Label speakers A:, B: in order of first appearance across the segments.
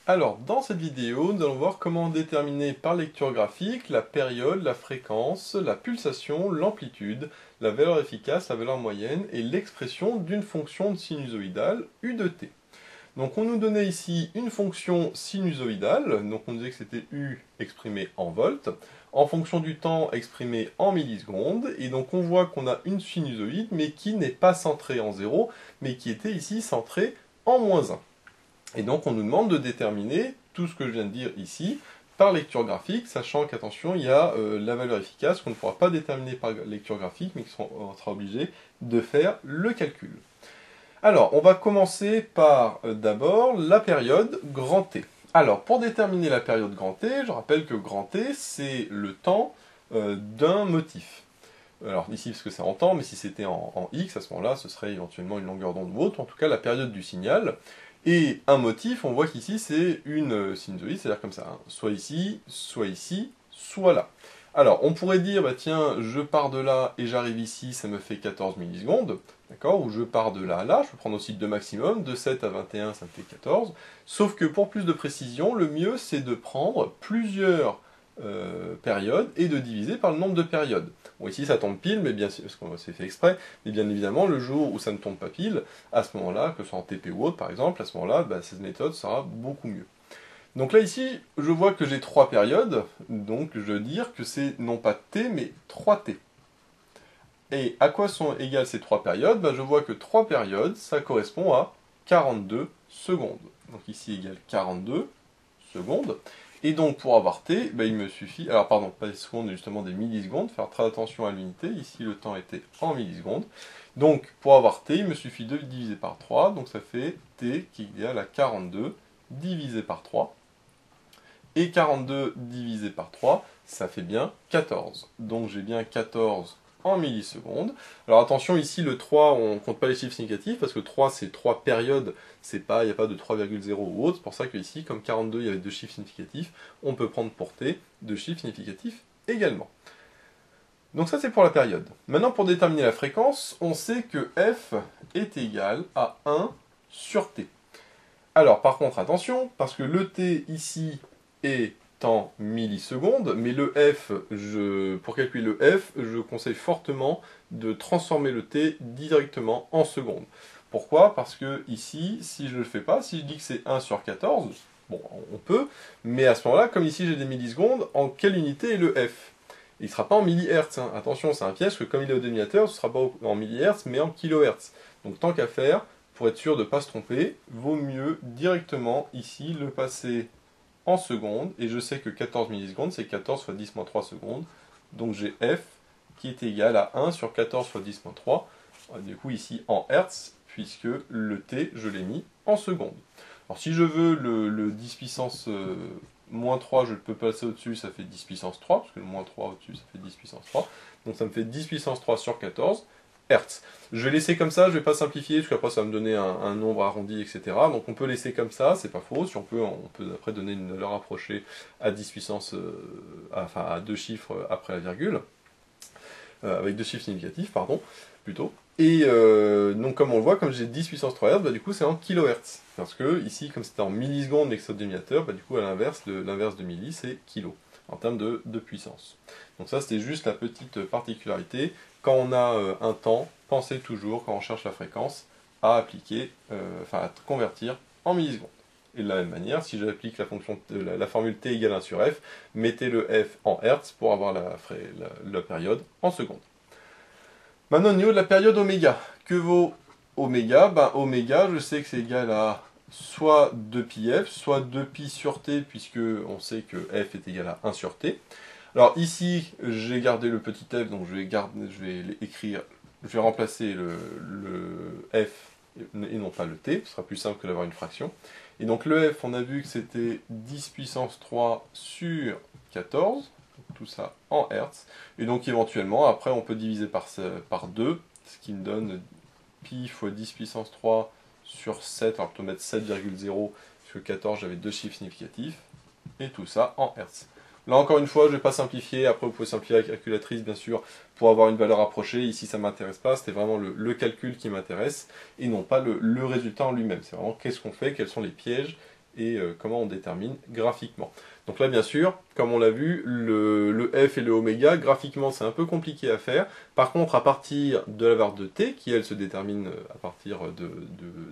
A: Alors, dans cette vidéo, nous allons voir comment déterminer par lecture graphique la période, la fréquence, la pulsation, l'amplitude, la valeur efficace, la valeur moyenne et l'expression d'une fonction sinusoïdale U de t. Donc on nous donnait ici une fonction sinusoïdale, donc on disait que c'était U exprimé en volts, en fonction du temps exprimé en millisecondes, et donc on voit qu'on a une sinusoïde, mais qui n'est pas centrée en 0, mais qui était ici centrée en -1. Et donc on nous demande de déterminer tout ce que je viens de dire ici par lecture graphique, sachant qu'attention, il y a la valeur efficace qu'on ne pourra pas déterminer par lecture graphique, mais qu'on sera obligé de faire le calcul. Alors, on va commencer par d'abord la période grand T. Alors, pour déterminer la période grand T, je rappelle que grand T, c'est le temps d'un motif. Alors ici, parce que c'est en temps, mais si c'était en X, à ce moment-là, ce serait éventuellement une longueur d'onde ou autre, en tout cas la période du signal. Et un motif, on voit qu'ici, c'est une sinusoïde, c'est-à-dire comme ça, hein, soit ici, soit là. Alors, on pourrait dire, bah tiens, je pars de là et j'arrive ici, ça me fait 14 millisecondes, d'accord? Ou je pars de là à là, je peux prendre aussi deux maximums, de 7 à 21, ça me fait 14. Sauf que pour plus de précision, le mieux, c'est de prendre plusieurs périodes et de diviser par le nombre de périodes. Bon, ici ça tombe pile, mais bien parce qu'on s'est fait exprès, mais bien évidemment, le jour où ça ne tombe pas pile, à ce moment-là, que ce soit en TP ou autre par exemple, à ce moment-là, bah, cette méthode sera beaucoup mieux. Donc là ici, je vois que j'ai 3 périodes, donc je veux dire que c'est non pas T, mais 3T. Et à quoi sont égales ces 3 périodes? Bah, je vois que 3 périodes, ça correspond à 42 secondes. Donc ici égale 42 secondes. Et donc pour avoir t, bah, il me suffit, alors pardon, pas des secondes, mais justement des millisecondes, faire très attention à l'unité, ici le temps était en millisecondes. Donc pour avoir t, il me suffit de diviser par 3, donc ça fait t qui est égal à 42 divisé par 3. Et 42 divisé par 3, ça fait bien 14. Donc j'ai bien 14 en millisecondes. Alors attention, ici le 3, on ne compte pas les chiffres significatifs, parce que 3 c'est 3 périodes, il n'y a pas de 3,0 ou autre, c'est pour ça qu'ici, comme 42 il y avait deux chiffres significatifs, on peut prendre pour t deux chiffres significatifs également. Donc ça c'est pour la période. Maintenant pour déterminer la fréquence, on sait que f est égal à 1 sur t. Alors par contre attention, parce que le t ici est en millisecondes, mais le f, pour calculer le f, je conseille fortement de transformer le t directement en secondes. Pourquoi? Parce que ici, si je ne le fais pas, si je dis que c'est 1 sur 14, bon, on peut, mais à ce moment-là, comme ici j'ai des millisecondes, en quelle unité est le f? Il ne sera pas en millihertz, hein. Attention, c'est un piège, parce que comme il est au dénominateur, ce ne sera pas en millihertz, mais en kilohertz. Donc tant qu'à faire, pour être sûr de ne pas se tromper, vaut mieux directement ici le passer en secondes, et je sais que 14 millisecondes, c'est 14 fois 10 moins 3 secondes, donc j'ai f qui est égal à 1 sur 14 fois 10 moins 3, du coup ici en hertz, puisque le t, je l'ai mis en secondes. Alors si je veux le 10 puissance moins 3, je le peux passer au-dessus, ça fait 10 puissance 3, parce que le moins 3 au-dessus, ça fait 10 puissance 3, donc ça me fait 10 puissance 3 sur 14, Hertz. Je vais laisser comme ça, je ne vais pas simplifier, parce qu'après ça va me donner un nombre arrondi, etc. Donc on peut laisser comme ça, c'est pas faux. Si on peut après donner une valeur approchée à 10 puissance, enfin à deux chiffres après la virgule, avec deux chiffres significatifs, pardon, plutôt. Et donc comme on le voit, comme j'ai 10 puissance 3 Hz, bah, du coup c'est en kilohertz. Parce que ici, comme c'était en millisecondes mais que c'est au dénominateur, bah, du coup à l'inverse, l'inverse de milli c'est kilo, en termes de puissance. Donc ça c'était juste la petite particularité. Quand on a un temps, pensez toujours, quand on cherche la fréquence, à appliquer, à convertir en millisecondes. Et de la même manière, si j'applique la formule t égale 1 sur f, mettez le f en hertz pour avoir la période en secondes. Maintenant, au niveau de la période oméga, que vaut oméga? Ben, oméga, je sais que c'est égal à soit 2πf, soit 2π sur t, puisque on sait que f est égal à 1 sur t. Alors ici, j'ai gardé le petit f, donc je vais remplacer le f et non pas le t, ce sera plus simple que d'avoir une fraction. Et donc le f, on a vu que c'était 10 puissance 3 sur 14, tout ça en Hertz. Et donc éventuellement, après on peut diviser par 2, ce qui me donne pi fois 10 puissance 3 sur 7, alors plutôt mettre 7,0, parce que 14 j'avais deux chiffres significatifs, et tout ça en Hertz. Là encore une fois, je ne vais pas simplifier, après vous pouvez simplifier la calculatrice bien sûr pour avoir une valeur approchée, ici ça ne m'intéresse pas, c'était vraiment le calcul qui m'intéresse, et non pas le résultat en lui-même, c'est vraiment qu'est-ce qu'on fait, quels sont les pièges et comment on détermine graphiquement. Donc là, bien sûr, comme on l'a vu, le f et le oméga, graphiquement, c'est un peu compliqué à faire. Par contre, à partir de la valeur de t, qui elle se détermine à partir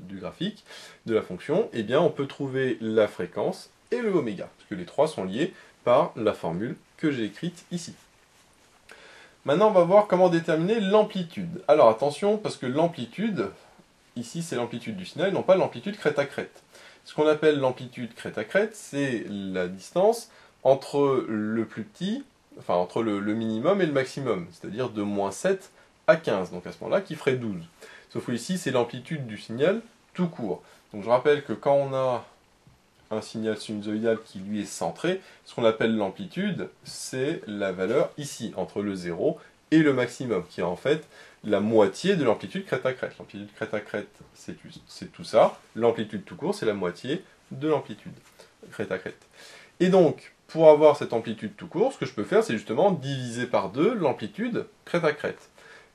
A: du graphique, de la fonction, eh bien, on peut trouver la fréquence et le oméga, parce que les trois sont liés par la formule que j'ai écrite ici. Maintenant, on va voir comment déterminer l'amplitude. Alors attention, parce que l'amplitude, ici, c'est l'amplitude du signal, non pas l'amplitude crête à crête. Ce qu'on appelle l'amplitude crête à crête, c'est la distance entre le plus petit, enfin entre le minimum et le maximum, c'est-à-dire de -7 à 15, donc à ce moment-là, qui ferait 12. Sauf que ici, c'est l'amplitude du signal tout court. Donc je rappelle que quand on a un signal sinusoïdal qui lui est centré, ce qu'on appelle l'amplitude, c'est la valeur ici, entre le 0 et le maximum, qui est en fait la moitié de l'amplitude crête à crête. L'amplitude crête à crête, c'est tout ça. L'amplitude tout court, c'est la moitié de l'amplitude crête à crête. Et donc, pour avoir cette amplitude tout court, ce que je peux faire, c'est justement diviser par 2 l'amplitude crête à crête.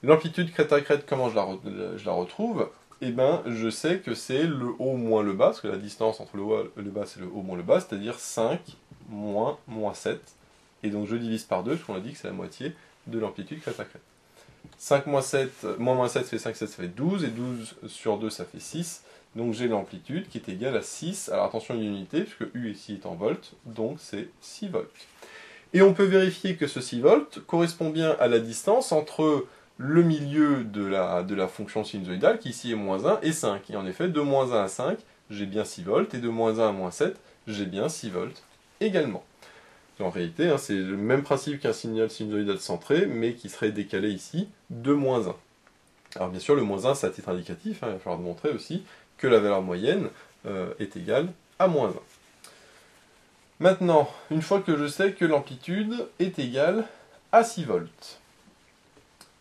A: L'amplitude crête à crête, comment je la retrouve? Eh bien, je sais que c'est le haut moins le bas, parce que la distance entre le haut et le bas, c'est le haut moins le bas, c'est-à-dire 5 moins -7. Et donc je divise par 2, parce qu'on a dit que c'est la moitié de l'amplitude crête à crête. 5 moins 7, moins -7 fait 5, 7 ça fait 12, et 12 sur 2 ça fait 6. Donc j'ai l'amplitude qui est égale à 6. Alors attention, il y a une unité, puisque U ici est en volts, donc c'est 6 volts. Et on peut vérifier que ce 6 volts correspond bien à la distance entre le milieu de la fonction sinusoïdale, qui ici est -1, et 5. Et en effet, de -1 à 5, j'ai bien 6 volts, et de -1 à -7, j'ai bien 6 volts également. En réalité, c'est le même principe qu'un signal sinusoïdal centré, mais qui serait décalé ici de -1. Alors bien sûr, le -1, c'est à titre indicatif, il va falloir montrer aussi que la valeur moyenne est égale à -1. Maintenant, une fois que je sais que l'amplitude est égale à 6 volts,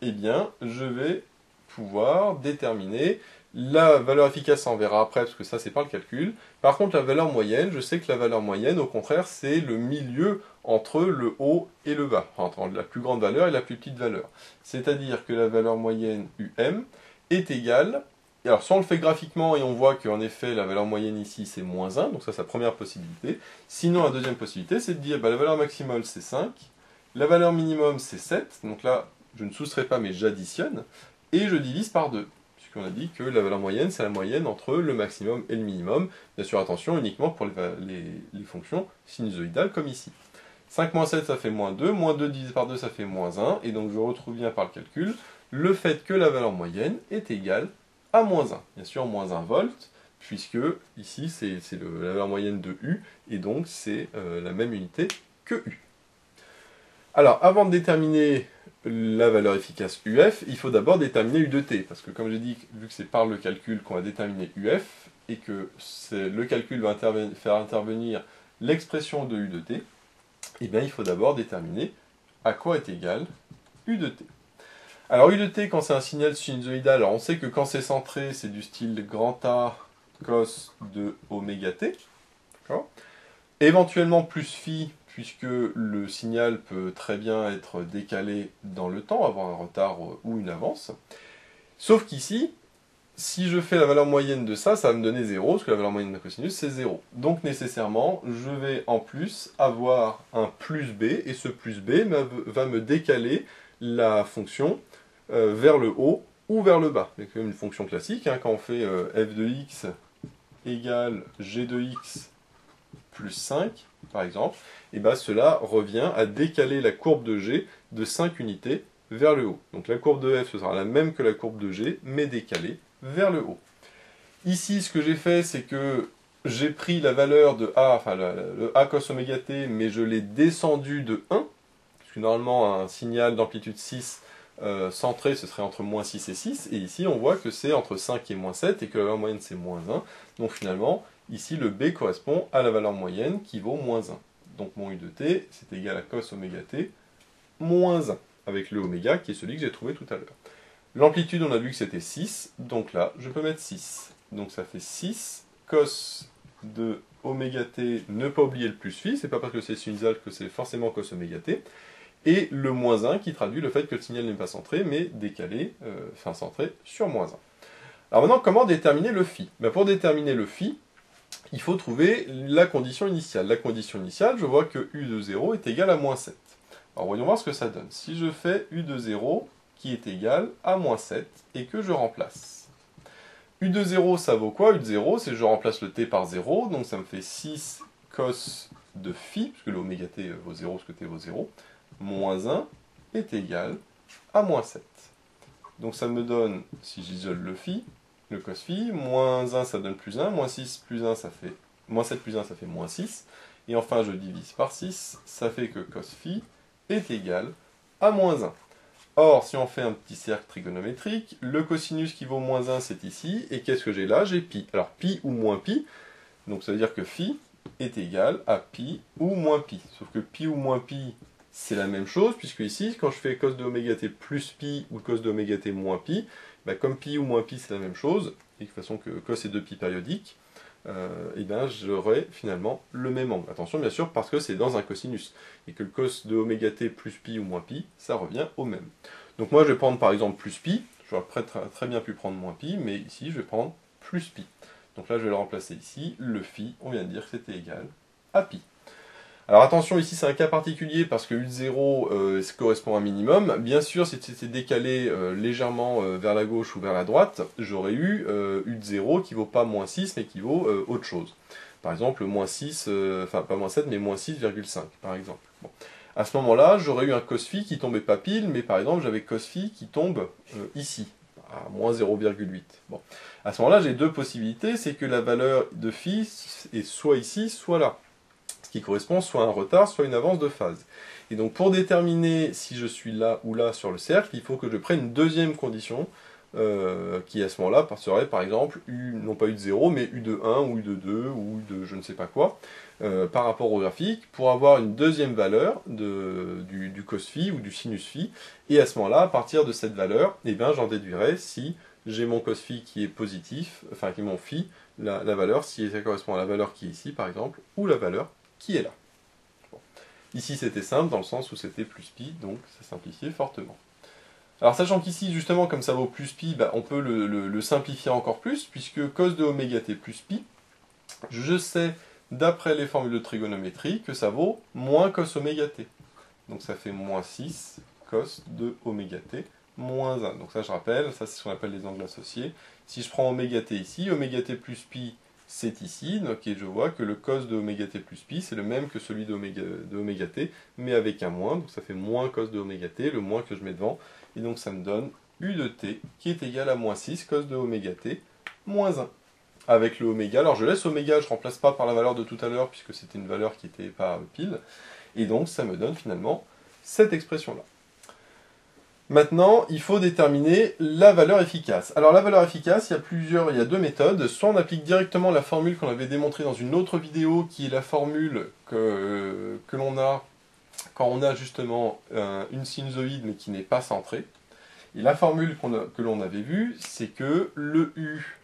A: eh bien, je vais pouvoir déterminer la valeur efficace, on verra après, parce que ça, c'est pas le calcul. Par contre, la valeur moyenne, je sais que la valeur moyenne, au contraire, c'est le milieu entre le haut et le bas, entre la plus grande valeur et la plus petite valeur. C'est-à-dire que la valeur moyenne UM est égale, alors soit on le fait graphiquement et on voit qu'en effet, la valeur moyenne ici, c'est -1, donc ça, c'est la première possibilité. Sinon, la deuxième possibilité, c'est de dire, la valeur maximale, c'est 5, la valeur minimum, c'est 7, donc là, je ne soustrais pas, mais j'additionne, et je divise par 2. Puisqu'on a dit que la valeur moyenne, c'est la moyenne entre le maximum et le minimum. Bien sûr, attention, uniquement pour les fonctions sinusoïdales, comme ici. 5 moins 7, ça fait -2, -2 divisé par 2, ça fait -1, et donc je retrouve bien par le calcul le fait que la valeur moyenne est égale à -1. Bien sûr, -1 volt, puisque ici, c'est la valeur moyenne de U, et donc c'est la même unité que U. Alors, avant de déterminer la valeur efficace UF, il faut d'abord déterminer U de t, parce que comme j'ai dit, vu que c'est par le calcul qu'on va déterminer UF, et que le calcul va faire intervenir l'expression de U de t, eh bien il faut d'abord déterminer à quoi est égal U de t. Alors U de t, quand c'est un signal sinusoïdal, alors on sait que quand c'est centré, c'est du style grand A cos de oméga t, d'accord ? Éventuellement plus phi, puisque le signal peut très bien être décalé dans le temps, avoir un retard ou une avance. Sauf qu'ici, si je fais la valeur moyenne de ça, ça va me donner 0, parce que la valeur moyenne de cosinus, c'est 0. Donc nécessairement, je vais en plus avoir un plus b, et ce plus b va me décaler la fonction vers le haut ou vers le bas. C'est comme une fonction classique, quand on fait f de x égale g de x plus 5, par exemple, et bien cela revient à décaler la courbe de G de 5 unités vers le haut. Donc la courbe de F, ce sera la même que la courbe de G, mais décalée vers le haut. Ici, ce que j'ai fait, c'est que j'ai pris la valeur de A, enfin le A cos oméga t, mais je l'ai descendu de 1, puisque normalement un signal d'amplitude 6 centré, ce serait entre -6 et 6, et ici on voit que c'est entre 5 et -7, et que la valeur moyenne c'est -1, donc finalement, ici le B correspond à la valeur moyenne qui vaut -1. Donc mon U de t, c'est égal à cos oméga t, -1, avec le oméga qui est celui que j'ai trouvé tout à l'heure. L'amplitude, on a vu que c'était 6, donc là, je peux mettre 6. Donc ça fait 6 cos de oméga t, ne pas oublier le plus phi, c'est pas parce que c'est sinusal que c'est forcément cos oméga t, et le -1 qui traduit le fait que le signal n'est pas centré, mais décalé, centré sur -1. Alors maintenant, comment déterminer le phi? Pour déterminer le phi, il faut trouver la condition initiale. La condition initiale, je vois que u de 0 est égal à moins 7. Alors voyons voir ce que ça donne. Si je fais u de 0 qui est égal à moins 7 et que je remplace. u de 0, ça vaut quoi? U de 0, c'est je remplace le t par 0, donc ça me fait 6 cos de phi, puisque le oméga t vaut 0, parce que t vaut 0, moins 1 est égal à moins 7. Donc ça me donne, si j'isole le phi, le cos phi, moins 1 ça donne plus 1, moins 6 plus 1 ça fait, moins 7 plus 1 ça fait moins 6, et enfin je divise par 6, ça fait que cos phi est égal à moins 1. Or, si on fait un petit cercle trigonométrique, le cosinus qui vaut moins 1 c'est ici, et qu'est-ce que j'ai là? J'ai pi. Alors pi ou moins pi, donc ça veut dire que phi est égal à pi ou moins pi. Sauf que pi ou moins pi, c'est la même chose, puisque ici, quand je fais cos de oméga t plus pi ou cos de oméga t moins pi, bah, comme pi ou moins pi c'est la même chose, et de toute façon que cos est 2pi périodique, et bien j'aurai finalement le même angle. Attention bien sûr parce que c'est dans un cosinus, et que le cos de oméga t plus pi ou moins pi, ça revient au même. Donc moi je vais prendre par exemple plus pi, j'aurais très bien pu prendre moins pi, mais ici je vais prendre plus pi. Donc là je vais le remplacer ici, le phi, on vient de dire que c'était égal à pi. Alors attention, ici c'est un cas particulier parce que u de 0 correspond à un minimum. Bien sûr, si c'était décalé légèrement vers la gauche ou vers la droite, j'aurais eu u de 0 qui vaut pas moins 6 mais qui vaut autre chose. Par exemple, moins 6, enfin pas moins 7 mais moins 6,5 par exemple. Bon. À ce moment-là, j'aurais eu un cos phi qui tombait pas pile, mais par exemple j'avais cos phi qui tombe ici, à moins 0,8. Bon. À ce moment-là, j'ai deux possibilités, c'est que la valeur de phi est soit ici, soit là. Ce qui correspond soit à un retard, soit à une avance de phase. Et donc pour déterminer si je suis là ou là sur le cercle, il faut que je prenne une deuxième condition, qui à ce moment-là serait par exemple, non pas u de 0, mais u de 1, ou u de 2, ou u de je ne sais pas quoi, par rapport au graphique, pour avoir une deuxième valeur du cos phi ou du sinus phi, et à ce moment-là, à partir de cette valeur, eh bien, j'en déduirai si j'ai mon cos phi qui est positif, enfin qui est mon phi, la valeur, si ça correspond à la valeur qui est ici par exemple, ou la valeur qui est là. Bon. Ici c'était simple dans le sens où c'était plus pi, donc ça simplifiait fortement. Alors sachant qu'ici justement comme ça vaut plus pi, bah, on peut le simplifier encore plus, puisque cos de oméga t plus pi, je sais d'après les formules de trigonométrie que ça vaut moins cos oméga t. Donc ça fait moins 6 cos de oméga t moins 1. Donc ça je rappelle, ça c'est ce qu'on appelle les angles associés. Si je prends oméga t ici, oméga t plus pi c'est ici, donc, et je vois que le cos de oméga t plus pi, c'est le même que celui de oméga t, mais avec un moins, donc ça fait moins cos de oméga t, le moins que je mets devant, et donc ça me donne u de t, qui est égal à moins 6 cos de oméga t, moins 1. Avec le oméga, alors je laisse oméga, je ne remplace pas par la valeur de tout à l'heure, puisque c'était une valeur qui n'était pas pile, et donc ça me donne finalement cette expression-là. Maintenant, il faut déterminer la valeur efficace. Alors la valeur efficace, il y a deux méthodes. Soit on applique directement la formule qu'on avait démontrée dans une autre vidéo, qui est la formule que l'on a quand on a justement une sinusoïde mais qui n'est pas centrée. Et la formule que l'on avait vue, c'est que le U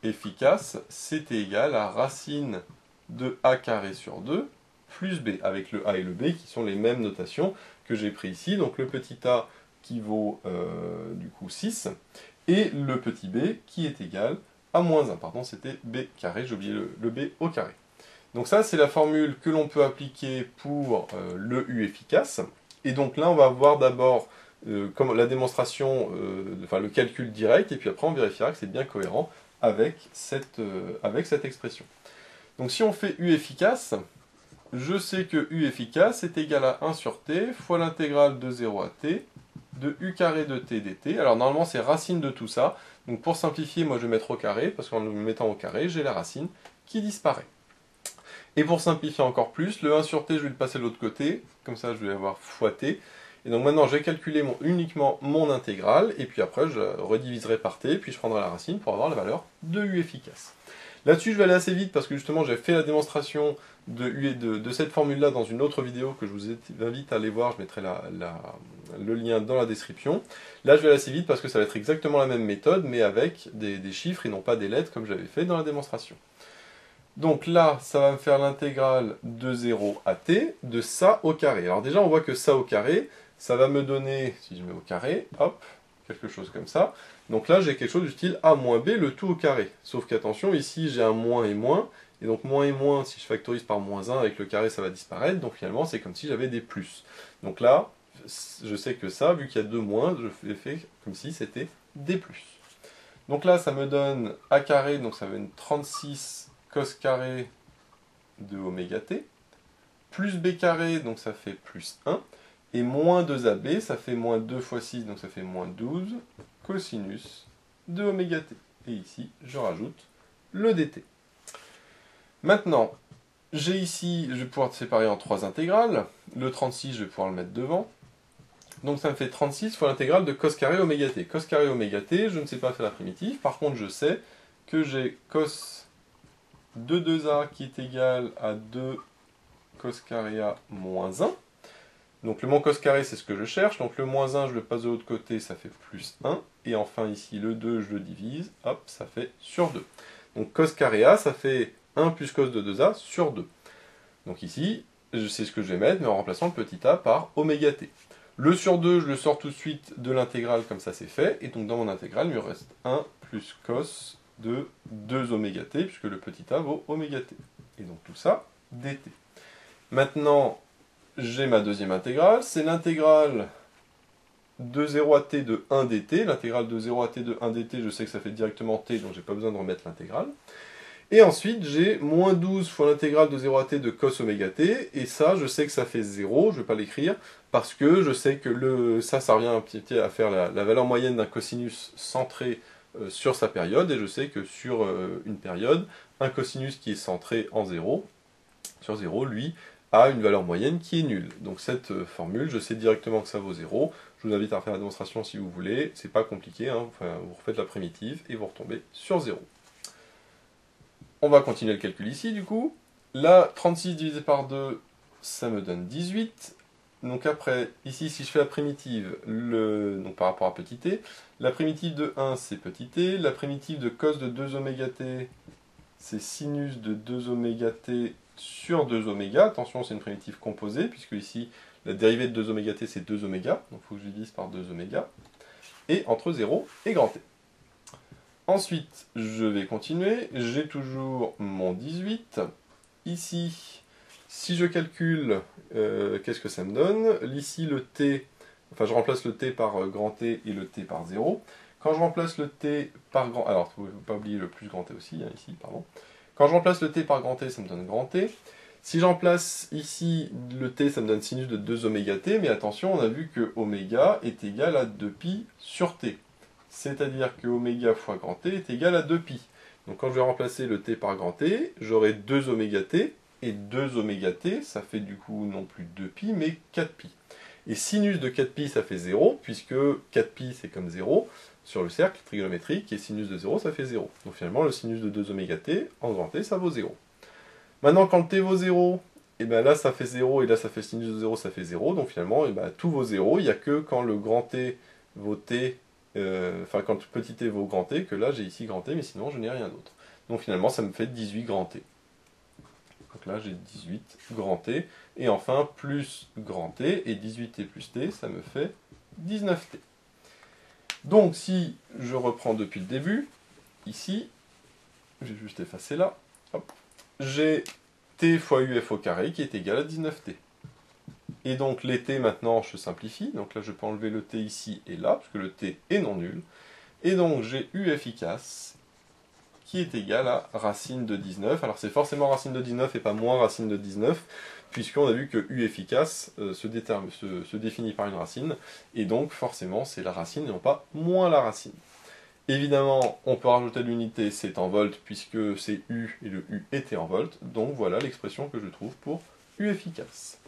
A: efficace, c'était égal à racine de A carré sur 2 plus B, avec le A et le B qui sont les mêmes notations que j'ai pris ici. Donc le petit A qui vaut du coup 6, et le petit b qui est égal à moins 1. Pardon, c'était b carré, j'ai oublié le b au carré. Donc ça, c'est la formule que l'on peut appliquer pour le U efficace. Et donc là, on va voir d'abord la démonstration, enfin le calcul direct, et puis après on vérifiera que c'est bien cohérent avec cette expression. Donc si on fait U efficace, je sais que U efficace est égal à 1 sur t fois l'intégrale de 0 à t de u carré de t dt. Alors normalement c'est racine de tout ça, donc pour simplifier moi je vais mettre au carré, parce qu'en le mettant au carré j'ai la racine qui disparaît. Et pour simplifier encore plus, le 1 sur t je vais le passer de l'autre côté, comme ça je vais avoir fois t, et donc maintenant je vais calculer uniquement mon intégrale, et puis après je rediviserai par t, puis je prendrai la racine pour avoir la valeur de u efficace. Là-dessus, je vais aller assez vite parce que justement, j'ai fait la démonstration de cette formule-là dans une autre vidéo que je vous invite à aller voir. Je mettrai le lien dans la description. Là, je vais aller assez vite parce que ça va être exactement la même méthode, mais avec des chiffres et non pas des lettres comme j'avais fait dans la démonstration. Donc là, ça va me faire l'intégrale de 0 à t de ça au carré. Alors déjà, on voit que ça au carré, ça va me donner, si je mets au carré, hop, quelque chose comme ça. Donc là, j'ai quelque chose du style a moins b, le tout au carré. Sauf qu'attention, ici, j'ai un moins et moins, Et donc moins et moins, si je factorise par moins 1, avec le carré ça va disparaître, donc finalement c'est comme si j'avais des plus. Donc là, je sais que ça, vu qu'il y a deux moins, je fais comme si c'était des plus. Donc là, ça me donne a carré, donc ça va être 36 cos carré de oméga t, plus b carré, donc ça fait plus 1, et moins 2ab, ça fait moins 2 fois 6, donc ça fait moins 12 cosinus de oméga t. Et ici, je rajoute le dt. Maintenant, j'ai ici, je vais pouvoir séparer en trois intégrales. Le 36, je vais pouvoir le mettre devant. Donc ça me fait 36 fois l'intégrale de cos carré oméga t. Cos carré oméga t, je ne sais pas faire la primitive. Par contre, je sais que j'ai cos de 2a qui est égal à 2 cos carré a moins 1. Donc le mon cos carré, c'est ce que je cherche. Donc le moins 1, je le passe de l'autre côté, ça fait plus 1. Et enfin ici, le 2, je le divise. Hop, ça fait sur 2. Donc cos carré a, ça fait 1 plus cos de 2a sur 2. Donc ici, je sais ce que je vais mettre, mais en remplaçant le petit a par oméga t. Le sur 2, je le sors tout de suite de l'intégrale, comme ça c'est fait. Et donc dans mon intégrale, il me reste 1 plus cos de 2 oméga t, puisque le petit a vaut oméga t. Et donc tout ça, dt. Maintenant, j'ai ma deuxième intégrale. C'est l'intégrale de 0 à t de 1 dt. L'intégrale de 0 à t de 1 dt, je sais que ça fait directement t, donc j'ai pas besoin de remettre l'intégrale. Et ensuite, j'ai moins 12 fois l'intégrale de 0 à t de cos oméga t, et ça, je sais que ça fait 0, je ne vais pas l'écrire, parce que je sais que ça revient un petit peu à faire la valeur moyenne d'un cosinus centré sur sa période, et je sais que sur une période, un cosinus qui est centré en 0, sur 0, lui, a une valeur moyenne qui est nulle. Donc cette formule, je sais directement que ça vaut 0, je vous invite à faire la démonstration si vous voulez, c'est pas compliqué, hein. Enfin, vous refaites la primitive, et vous retombez sur 0. On va continuer le calcul ici, du coup. Là, 36 divisé par 2, ça me donne 18. Donc après, ici, si je fais la primitive, donc par rapport à petit t, la primitive de 1, c'est petit t. La primitive de cos de 2 oméga t, c'est sinus de 2 oméga t sur 2 oméga. Attention, c'est une primitive composée, puisque ici, la dérivée de 2 oméga t, c'est 2 oméga. Donc il faut que je divise par 2 oméga. Et entre 0 et grand t. Ensuite, je vais continuer, j'ai toujours mon 18. Ici, si je calcule, qu'est-ce que ça me donne? Ici, le t, enfin je remplace le t par grand t et le t par 0. Quand je remplace le t par grand... Alors, il ne faut pas oublier le plus grand t aussi, hein, ici, pardon. Quand je remplace le t par grand t, ça me donne grand t. Si je remplace ici le t, ça me donne sinus de 2 oméga t, mais attention, on a vu que oméga est égal à 2pi sur t. C'est-à-dire que oméga fois grand t est égal à 2pi. Donc quand je vais remplacer le t par grand t, j'aurai 2 oméga t, et 2 oméga t, ça fait du coup non plus 2pi, mais 4pi. Et sinus de 4pi, ça fait 0, puisque 4pi, c'est comme 0, sur le cercle trigonométrique, et sinus de 0, ça fait 0. Donc finalement, le sinus de 2 oméga t, en grand t, ça vaut 0. Maintenant, quand le t vaut 0, et bien là, ça fait 0, et là, ça fait sinus de 0, ça fait 0. Donc finalement, et ben, tout vaut 0, il n'y a que quand le grand t vaut t, enfin quand petit t vaut grand t, que là j'ai ici grand t, mais sinon je n'ai rien d'autre. Donc finalement ça me fait 18 grand t. Donc là j'ai 18 grand t, et enfin plus grand t, et 18t plus t, ça me fait 19t. Donc si je reprends depuis le début, ici, je vais juste effacer là, j'ai t fois uf au carré qui est égal à 19t. Et donc les t maintenant je simplifie, donc là je peux enlever le t ici et là, parce que le t est non nul. Et donc j'ai u efficace qui est égal à racine de 19. Alors c'est forcément racine de 19 et pas moins racine de 19, puisqu'on a vu que u efficace se définit par une racine, et donc forcément c'est la racine et non pas moins la racine. Évidemment, on peut rajouter l'unité, c'est en volts, puisque c'est u et le u était en volts, donc voilà l'expression que je trouve pour u efficace.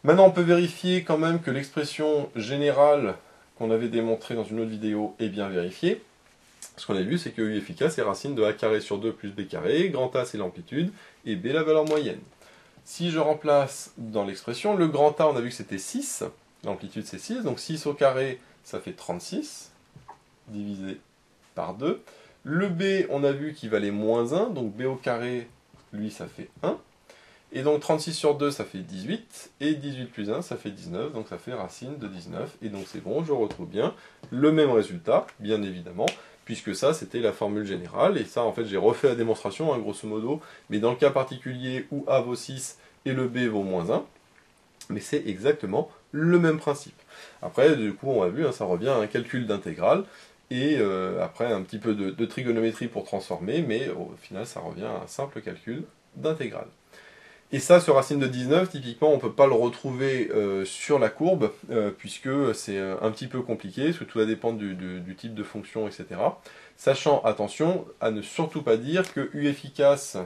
A: Maintenant, on peut vérifier quand même que l'expression générale qu'on avait démontrée dans une autre vidéo est bien vérifiée. Ce qu'on a vu, c'est que U efficace est racine de A carré sur 2 plus B carré, grand A c'est l'amplitude, et B la valeur moyenne. Si je remplace dans l'expression, le grand A, on a vu que c'était 6, l'amplitude c'est 6, donc 6 au carré, ça fait 36, divisé par 2. Le B, on a vu qu'il valait moins 1, donc B au carré, lui, ça fait 1. Et donc 36 sur 2, ça fait 18, et 18 plus 1, ça fait 19, donc ça fait racine de 19, et donc c'est bon, je retrouve bien le même résultat, bien évidemment, puisque ça c'était la formule générale, et ça en fait j'ai refait la démonstration, hein, grosso modo, mais dans le cas particulier où A vaut 6 et le B vaut moins 1, mais c'est exactement le même principe. Après, du coup, on a vu, hein, ça revient à un calcul d'intégrale, et après un petit peu de trigonométrie pour transformer, mais au final ça revient à un simple calcul d'intégrale. Et ça, ce racine de 19, typiquement, on ne peut pas le retrouver sur la courbe, puisque c'est un petit peu compliqué, parce que tout va dépendre du type de fonction, etc. Sachant, attention, à ne surtout pas dire que U efficace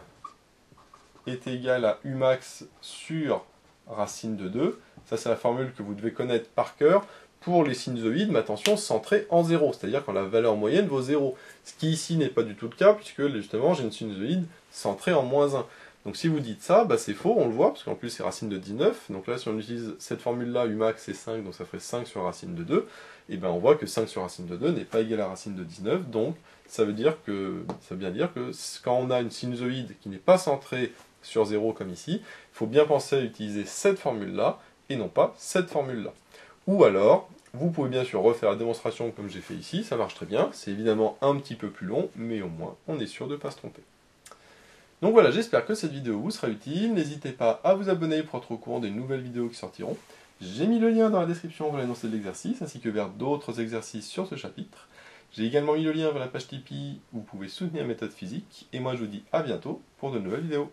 A: est égal à U max sur racine de 2. Ça, c'est la formule que vous devez connaître par cœur pour les sinusoïdes, mais attention, centrée en 0, c'est-à-dire quand la valeur moyenne vaut 0. Ce qui ici n'est pas du tout le cas, puisque justement, j'ai une sinusoïde centrée en moins 1. Donc si vous dites ça, bah c'est faux, on le voit, parce qu'en plus c'est racine de 19, donc là si on utilise cette formule-là, U max c'est 5, donc ça ferait 5 sur racine de 2, et ben on voit que 5 sur racine de 2 n'est pas égal à racine de 19, donc ça veut bien dire que quand on a une sinusoïde qui n'est pas centrée sur 0 comme ici, il faut bien penser à utiliser cette formule-là, et non pas cette formule-là. Ou alors, vous pouvez bien sûr refaire la démonstration comme j'ai fait ici, ça marche très bien, c'est évidemment un petit peu plus long, mais au moins on est sûr de ne pas se tromper. Donc voilà, j'espère que cette vidéo vous sera utile. N'hésitez pas à vous abonner pour être au courant des nouvelles vidéos qui sortiront. J'ai mis le lien dans la description vers l'énoncé de l'exercice, ainsi que vers d'autres exercices sur ce chapitre. J'ai également mis le lien vers la page Tipeee où vous pouvez soutenir Méthode Physique. Et moi je vous dis à bientôt pour de nouvelles vidéos.